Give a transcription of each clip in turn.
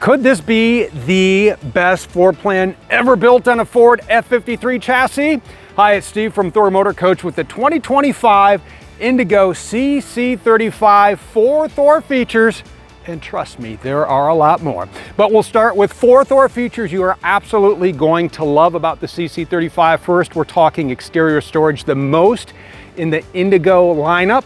Could this be the best floor plan ever built on a Ford F-53 chassis? Hi, it's Steve from Thor Motor Coach with the 2025 Indigo CC35 4 Thor features. And trust me, there are a lot more. But we'll start with 4 Thor features you are absolutely going to love about the CC35. First, we're talking exterior storage, the most in the Indigo lineup,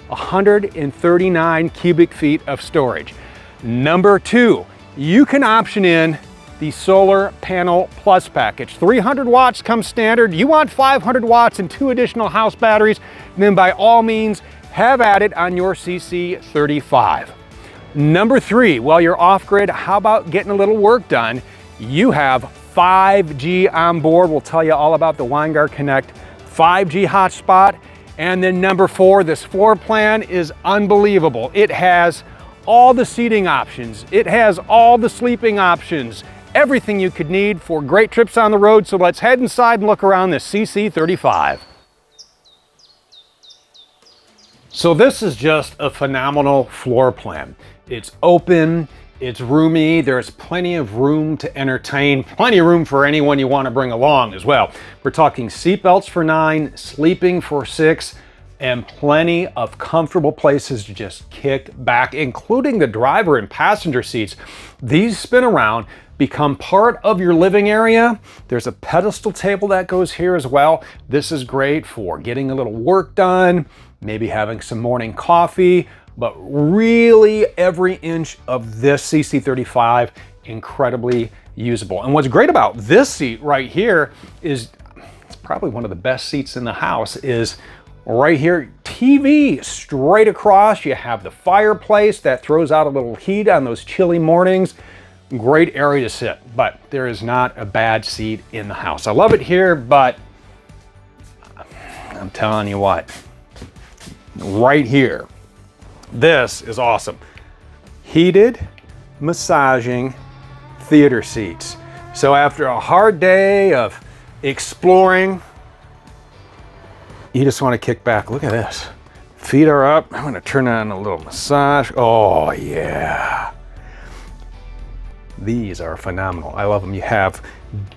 139 cubic feet of storage. Number 2, you can option in the Solar Panel Plus package. 300 watts comes standard. You want 500 watts and 2 additional house batteries, then by all means, have at it on your CC35. Number 3, while you're off-grid, how about getting a little work done? You have 5G on board. We'll tell you all about the Winegard Connect 5G hotspot. And then number 4, this floor plan is unbelievable. It has all the seating options. It has all the sleeping options. Everything you could need for great trips on the road. So let's head inside and look around this CC35. So this is just a phenomenal floor plan. It's open, it's roomy, there's plenty of room to entertain, plenty of room for anyone you want to bring along as well. We're talking seatbelts for 9, sleeping for 6, and plenty of comfortable places to just kick back, including the driver and passenger seats. These spin around, become part of your living area. There's a pedestal table that goes here as well. This is great for getting a little work done, maybe having some morning coffee, but really every inch of this CC35 incredibly usable. And what's great about this seat right here is it's probably one of the best seats in the house is right here, TV straight across. You have the fireplace that throws out a little heat on those chilly mornings. Great area to sit, but there is not a bad seat in the house. I love it here, but I'm telling you what, right here, this is awesome. Heated, massaging theater seats. So after a hard day of exploring, you just want to kick back. Look at this. Feet are up. I'm going to turn on a little massage. Oh, yeah. These are phenomenal. I love them. You have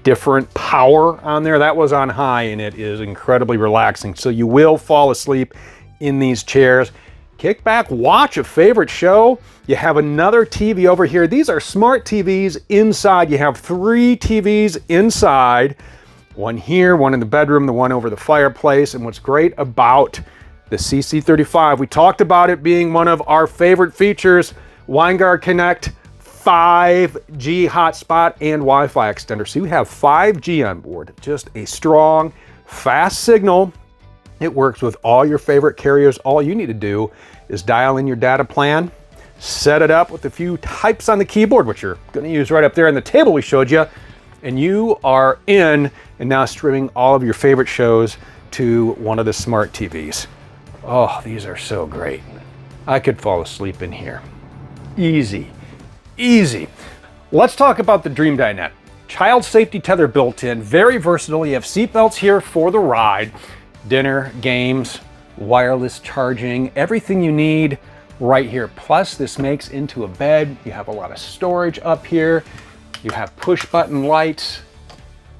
different power on there. That was on high, and it is incredibly relaxing. So you will fall asleep in these chairs. Kick back, watch a favorite show. You have another TV over here. These are smart TVs inside. You have 3 TVs inside. One here, one in the bedroom, the one over the fireplace. And what's great about the CC35, we talked about it being one of our favorite features, Winegard Connect 5G hotspot and Wi-Fi extender. So you have 5G on board, just a strong, fast signal. It works with all your favorite carriers. All you need to do is dial in your data plan, set it up with a few types on the keyboard, which you're going to use right up there on the table we showed you, and you are in and now streaming all of your favorite shows to one of the smart TVs. Oh, these are so great. I could fall asleep in here. Easy, easy. Let's talk about the Dream Dinette. Child safety tether built in, very versatile. You have seatbelts here for the ride. Dinner, games, wireless charging, everything you need right here. Plus, this makes into a bed. You have a lot of storage up here. You have push button lights.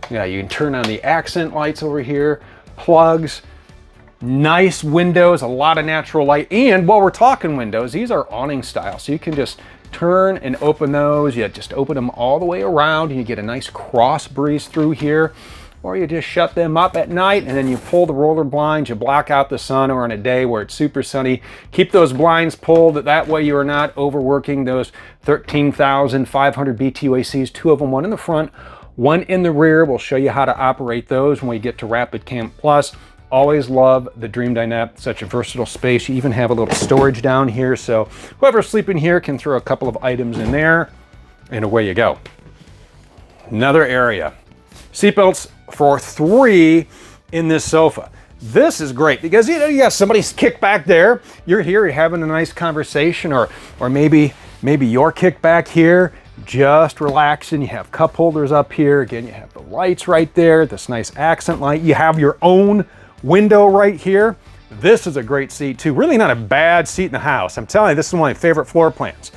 Yeah, you can turn on the accent lights over here, plugs, nice windows, a lot of natural light. And while we're talking windows, these are awning style. So you can just turn and open those. You just open them all the way around and you get a nice cross breeze through here. Or you just shut them up at night and then you pull the roller blinds, you block out the sun, or on a day where it's super sunny, keep those blinds pulled. That way you are not overworking those 13,500 BTU 2 of them, one in the front, one in the rear. We'll show you how to operate those when we get to Rapid Camp Plus. Always love the Dream Dinette, such a versatile space. You even have a little storage down here, so whoever's sleeping here can throw a couple of items in there, and away you go. Another area. Seatbelts for 3 in this sofa. This is great because you know you got somebody's kicked back there. You're here, you're having a nice conversation, or maybe you're kicked back here, just relaxing. You have cup holders up here. Again, you have the lights right there, this nice accent light. You have your own window right here. This is a great seat too. Really not a bad seat in the house. I'm telling you, this is one of my favorite floor plans.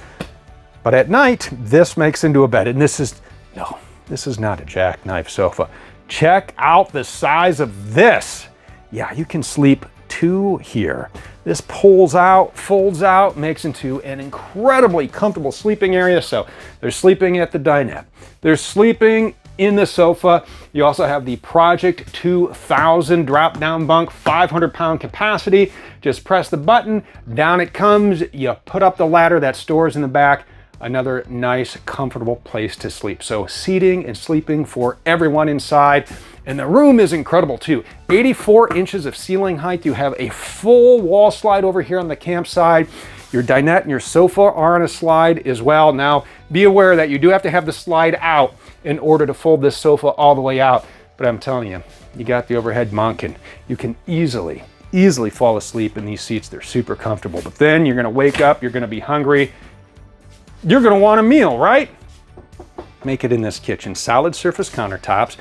But at night, this makes into a bed. And this is not a jackknife sofa. Check out the size of this. Yeah, you can sleep 2 here. This pulls out, folds out, makes into an incredibly comfortable sleeping area. So they're sleeping at the dinette. They're sleeping in the sofa. You also have the Project 2000 drop-down bunk, 500-pound capacity. Just press the button, down it comes. You put up the ladder that stores in the back. Another nice, comfortable place to sleep. So seating and sleeping for everyone inside. And the room is incredible too. 84 inches of ceiling height. You have a full wall slide over here on the campsite. Your dinette and your sofa are on a slide as well. Now, be aware that you do have to have the slide out in order to fold this sofa all the way out. But I'm telling you, you got the overhead bunk and you can easily fall asleep in these seats. They're super comfortable. But then you're gonna wake up, you're gonna be hungry. You're gonna want a meal, right? Make it in this kitchen. Solid surface countertops.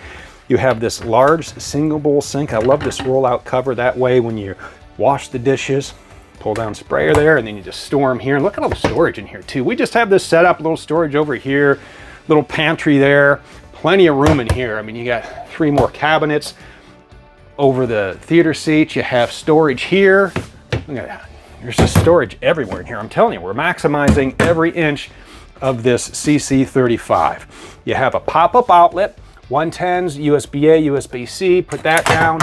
You have this large single bowl sink. I love this roll-out cover. That way when you wash the dishes, pull down sprayer there, and then you just store them here. And look at all the storage in here too. We just have this set up, little storage over here, little pantry there, plenty of room in here. I mean, you got 3 more cabinets over the theater seats. You have storage here. Look at that. There's just storage everywhere in here. I'm telling you, we're maximizing every inch of this CC35. You have a pop-up outlet, 110s, USB-A, USB-C, put that down,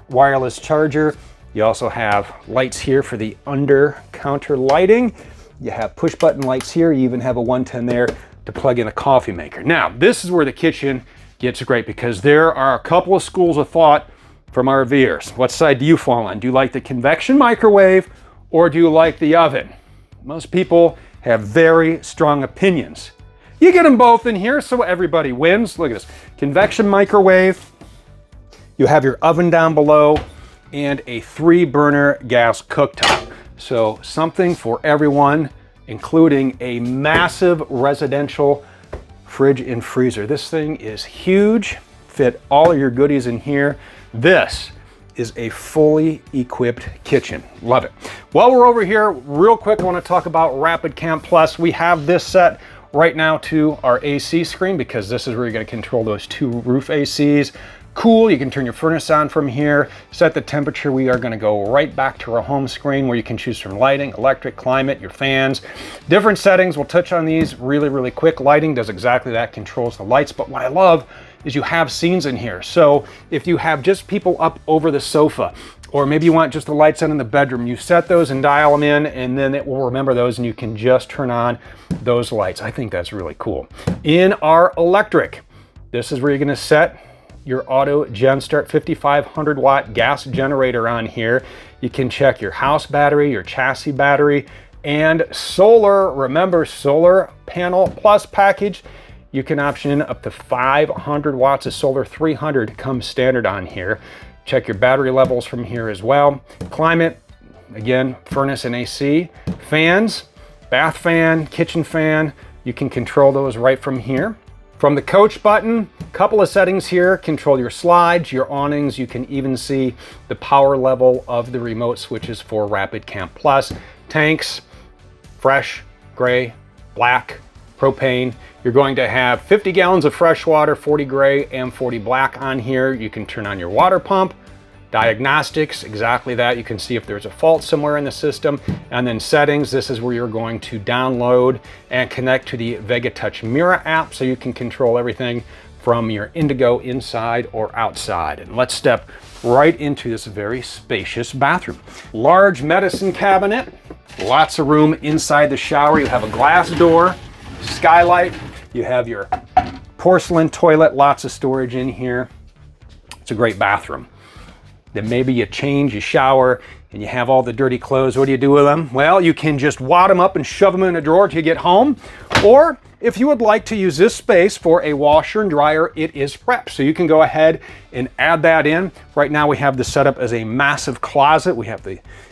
wireless charger. You also have lights here for the under-counter lighting. You have push-button lights here. You even have a 110 there to plug in a coffee maker. Now, this is where the kitchen gets great because there are a couple of schools of thought from RVers. What side do you fall on? Do you like the convection microwave or do you like the oven? Most people have very strong opinions. You get them both in here, so everybody wins. Look at this, convection microwave. You have your oven down below and a 3-burner gas cooktop. So something for everyone, including a massive residential fridge and freezer. This thing is huge, fit all of your goodies in here. This is a fully equipped kitchen. Love it. While we're over here, real quick, I want to talk about Rapid Camp Plus. We have this set right now to our AC screen because this is where you're going to control those 2 roof ACs. Cool, you can turn your furnace on from here, set the temperature. We are going to go right back to our home screen where you can choose from lighting, electric, climate, your fans, different settings. We'll touch on these really quick. Lighting does exactly that, controls the lights. But what I love is you have scenes in here. So if you have just people up over the sofa, or maybe you want just the lights on in the bedroom, you set those and dial them in, and then it will remember those and you can just turn on those lights. I think that's really cool. In our electric, this is where you're gonna set your auto gen start 5500 watt gas generator on here. You can check your house battery, your chassis battery, and solar. Remember, solar panel plus package. You can option in up to 500 watts of solar. 300 comes standard on here. Check your battery levels from here as well. Climate, again, furnace and AC. Fans, bath fan, kitchen fan. You can control those right from here. From the coach button, couple of settings here. Control your slides, your awnings. You can even see the power level of the remote switches for Rapid Camp Plus. Tanks, fresh, gray, black, propane. You're going to have 50 gallons of fresh water, 40 gray and 40 black on here. You can turn on your water pump. Diagnostics, exactly that. You can see if there's a fault somewhere in the system. And then settings, this is where you're going to download and connect to the Vega Touch Mirror app so you can control everything from your Indigo inside or outside. And let's step right into this very spacious bathroom. Large medicine cabinet, lots of room inside the shower. You have a glass door, skylight. You have your porcelain toilet, lots of storage in here. It's a great bathroom. Then maybe you change, you shower, and you have all the dirty clothes. What do you do with them? Well, you can just wad them up and shove them in a drawer till you get home. Or if you would like to use this space for a washer and dryer, it is prepped. So you can go ahead and add that in. Right now we have this set up as a massive closet. We have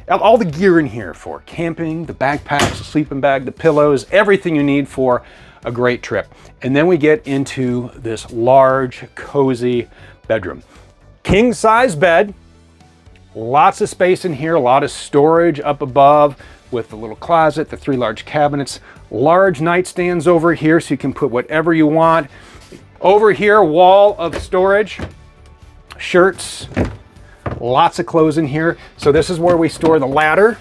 all the gear in here for camping, the backpacks, the sleeping bag, the pillows, everything you need for a great trip. And then we get into this large, cozy bedroom. King size bed. Lots of space in here, a lot of storage up above. with the little closet, the 3 large cabinets, large nightstands over here so you can put whatever you want. Over here, wall of storage, shirts, lots of clothes in here. So this is where we store the ladder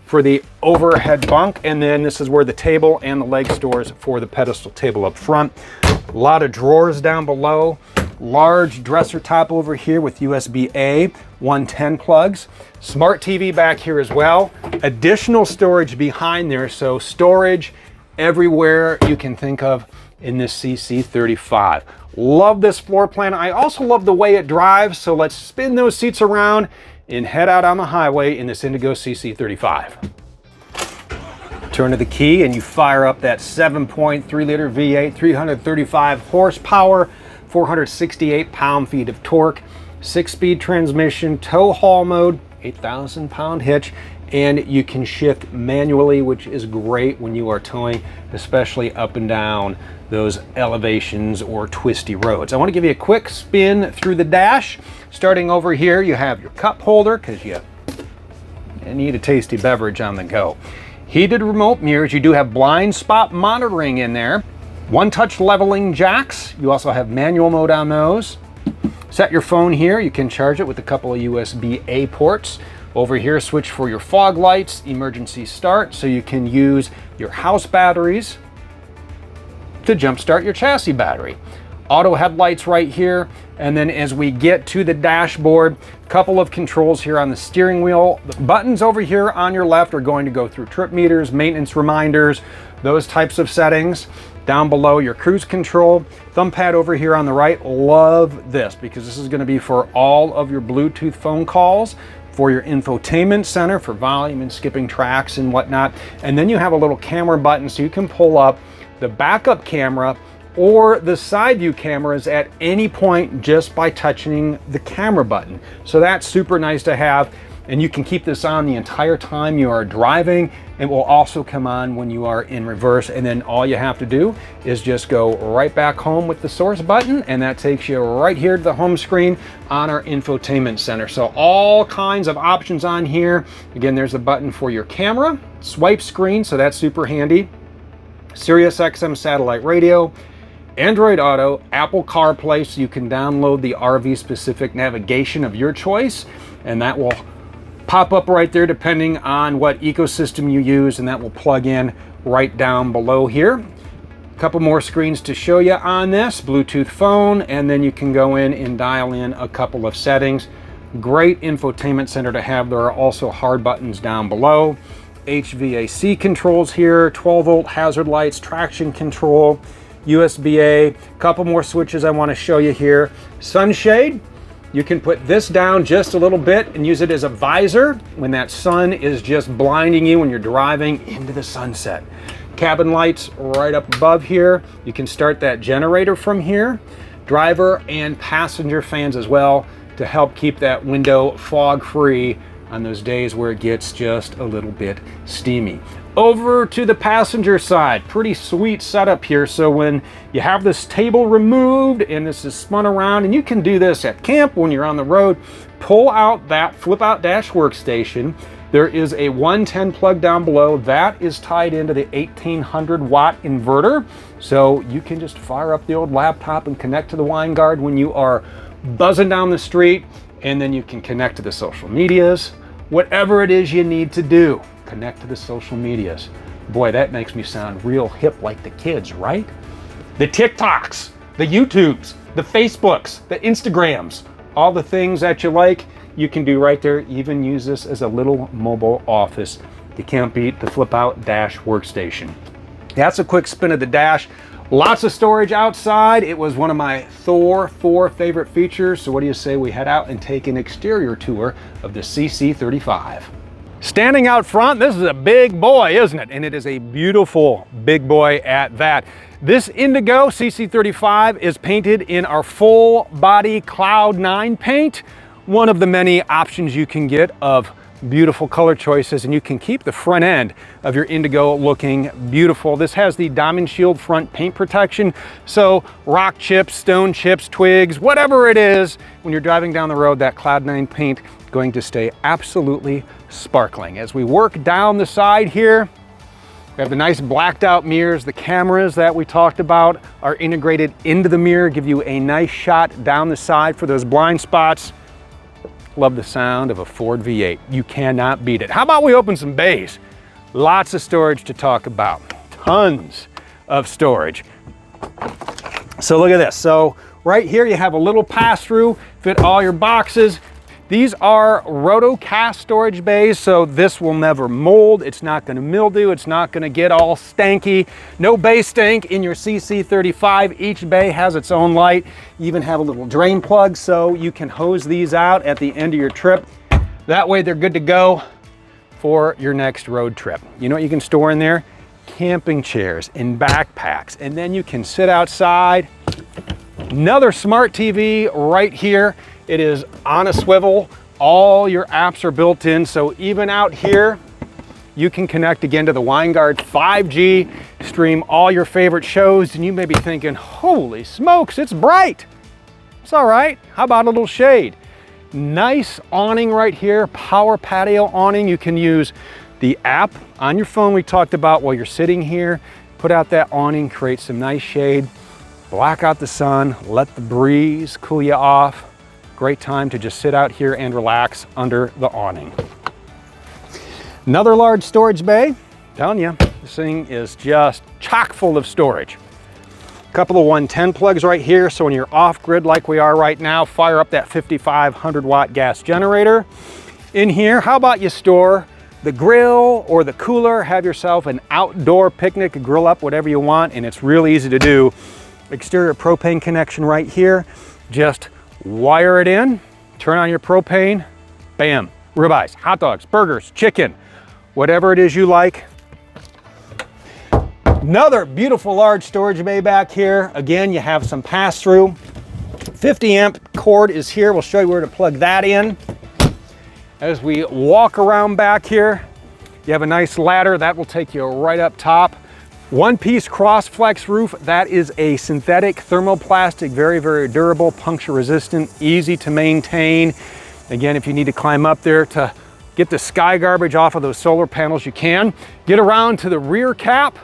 for the overhead bunk, and then this is where the table and the leg stores for the pedestal table up front. A lot of drawers down below, large dresser top over here with USB-A 110 plugs, smart TV back here as well, additional storage behind there, so storage everywhere you can think of in this CC35. Love this floor plan. I also love the way it drives, so let's spin those seats around and head out on the highway in this Indigo CC35. Turn to the key and you fire up that 7.3 liter V8, 335 horsepower, 468 pound-feet of torque, 6-speed transmission, tow haul mode, 8,000 pound hitch, and you can shift manually, which is great when you are towing, especially up and down those elevations or twisty roads. I want to give you a quick spin through the dash. Starting over here, you have your cup holder because you need a tasty beverage on the go. Heated remote mirrors. You do have blind spot monitoring in there. One-touch leveling jacks. You also have manual mode on those. Set your phone here. You can charge it with a couple of USB-A ports. Over here, switch for your fog lights, emergency start, so you can use your house batteries to jumpstart your chassis battery. Auto headlights right here, and then as we get to the dashboard, a couple of controls here on the steering wheel. The buttons over here on your left are going to go through trip meters, maintenance reminders, those types of settings. Down below, your cruise control. Thumb pad over here on the right. Love this because this is going to be for all of your Bluetooth phone calls, for your infotainment center, for volume and skipping tracks and whatnot. And then you have a little camera button so you can pull up the backup camera or the side view cameras at any point just by touching the camera button. So that's super nice to have, and you can keep this on the entire time you are driving. It will also come on when you are in reverse, and then all you have to do is just go right back home with the source button, and that takes you right here to the home screen on our infotainment center. So all kinds of options on here. Again, there's the button for your camera, swipe screen, so that's super handy. Sirius XM satellite radio, Android Auto, Apple CarPlay, so you can download the RV specific navigation of your choice, and that will pop up right there depending on what ecosystem you use, and that will plug in right down below here. A couple more screens to show you on this. Bluetooth phone, and then you can go in and dial in a couple of settings. Great infotainment center to have. There are also hard buttons down below. HVAC controls here, 12-volt hazard lights, traction control, USB-A. Couple more switches I want to show you here. Sunshade. You can put this down just a little bit and use it as a visor when that sun is just blinding you when you're driving into the sunset. Cabin lights right up above here. You can start that generator from here. Driver and passenger fans as well to help keep that window fog free on those days where it gets just a little bit steamy. Over to the passenger side, pretty sweet setup here. So when you have this table removed and this is spun around, and you can do this at camp when you're on the road, pull out that flip out dash workstation. There is a 110 plug down below that is tied into the 1800 watt inverter. So you can just fire up the old laptop and connect to the wine guard when you are buzzing down the street, and then you can connect to the social medias, whatever it is you need to do. Connect to the social medias. Boy, that makes me sound real hip like the kids, right? The TikToks, the YouTubes, the Facebooks, the Instagrams, all the things that you like, you can do right there. Even use this as a little mobile office. You can't beat the flip out dash workstation. That's a quick spin of the dash. Lots of storage outside. It was one of my Thor 4 favorite features. So what do you say we head out and take an exterior tour of the CC35? Standing out front, this is a big boy, isn't it? And it is a beautiful big boy at that. This Indigo CC35 is painted in our full body Cloud 9 paint. One of the many options you can get of beautiful color choices, and you can keep the front end of your Indigo looking beautiful. This has the Diamond Shield front paint protection, so rock chips, stone chips, twigs, whatever it is, when you're driving down the road, that Cloud 9 paint going to stay absolutely sparkling. As we work down the side here, we have the nice blacked out mirrors. The cameras that we talked about are integrated into the mirror, give you a nice shot down the side for those blind spots. Love the sound of a Ford V8. You cannot beat it. How about we open some bays? Lots of storage to talk about. Tons of storage. So look at this. So right here you have a little pass-through, fit all your boxes. These are rotocast storage bays, so this will never mold. It's not going to mildew. It's not going to get all stanky. No bay stank in your CC35. Each bay has its own light. You even have a little drain plug, so you can hose these out at the end of your trip. That way they're good to go for your next road trip. You know what you can store in there? Camping chairs and backpacks, and then you can sit outside. Another smart TV right here. It is on a swivel. All your apps are built in, so even out here, you can connect again to the Winegard 5G, stream all your favorite shows, and you may be thinking, holy smokes, it's bright. It's all right. How about a little shade? Nice awning right here, power patio awning. You can use the app on your phone we talked about while you're sitting here. Put out that awning, create some nice shade, block out the sun, let the breeze cool you off. Great time to just sit out here and relax under the awning. Another large storage bay. I'm telling you, this thing is just chock full of storage. A couple of 110 plugs right here, so when you're off grid like we are right now, fire up that 5,500 watt gas generator. In here, how about you store the grill or the cooler, have yourself an outdoor picnic, grill up whatever you want, and it's real easy to do. Exterior propane connection right here. Just wire it in, turn on your propane, bam, ribeyes, hot dogs, burgers, chicken, whatever it is you like. Another beautiful large storage bay back here. Again, you have some pass-through. 50 amp cord is here. We'll show you where to plug that in. As we walk around back here, you have a nice ladder that will take you right up top. One-piece cross-flex roof. That is a synthetic thermoplastic, very, very durable, puncture resistant, easy to maintain. Again, if you need to climb up there to get the sky garbage off of those solar panels, you can. Get around to the rear cap.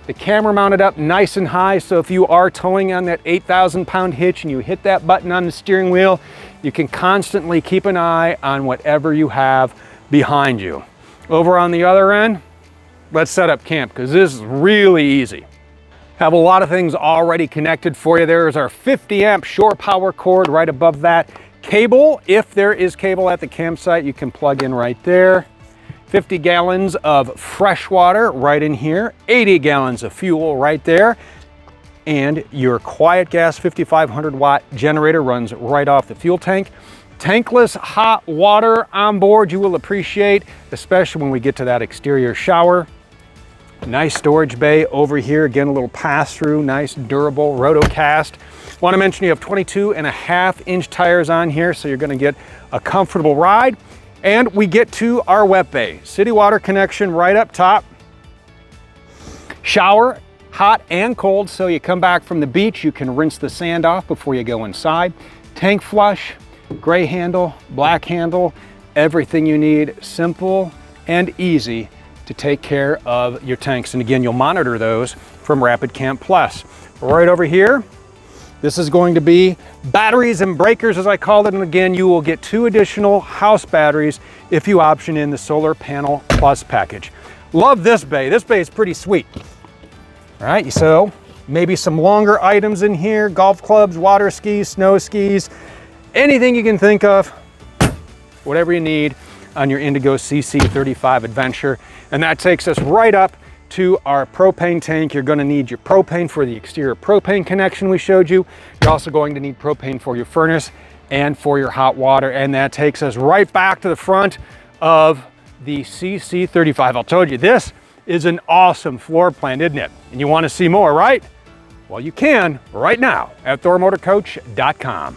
The camera mounted up nice and high, so if you are towing on that 8,000-pound hitch and you hit that button on the steering wheel, you can constantly keep an eye on whatever you have behind you. Over on the other end, let's set up camp, because this is really easy. Have a lot of things already connected for you. There's our 50 amp shore power cord right above that. Cable, if there is cable at the campsite, you can plug in right there. 50 gallons of fresh water right in here. 80 gallons of fuel right there. And your quiet gas 5,500 watt generator runs right off the fuel tank. Tankless hot water on board you will appreciate, especially when we get to that exterior shower. Nice storage bay over here. Again, a little pass-through, nice durable rotocast. Want to mention you have 22.5-inch tires on here, so you're going to get a comfortable ride. And we get to our wet bay. City water connection right up top. Shower, hot and cold, so you come back from the beach, you can rinse the sand off before you go inside. Tank flush, gray handle, black handle, everything you need. Simple and easy to take care of your tanks. And again, you'll monitor those from Rapid Camp Plus. Right over here, this is going to be batteries and breakers, as I call it. And again, you will get 2 additional house batteries if you option in the Solar Panel Plus package. Love this bay. This bay is pretty sweet. All right, so maybe some longer items in here, golf clubs, water skis, snow skis, anything you can think of, whatever you need on your Indigo CC35 adventure. And that takes us right up to our propane tank. You're going to need your propane for the exterior propane connection we showed you. You're also going to need propane for your furnace and for your hot water. And that takes us right back to the front of the CC35. I told you, this is an awesome floor plan, isn't it? And you want to see more, right? Well, you can right now at thormotorcoach.com.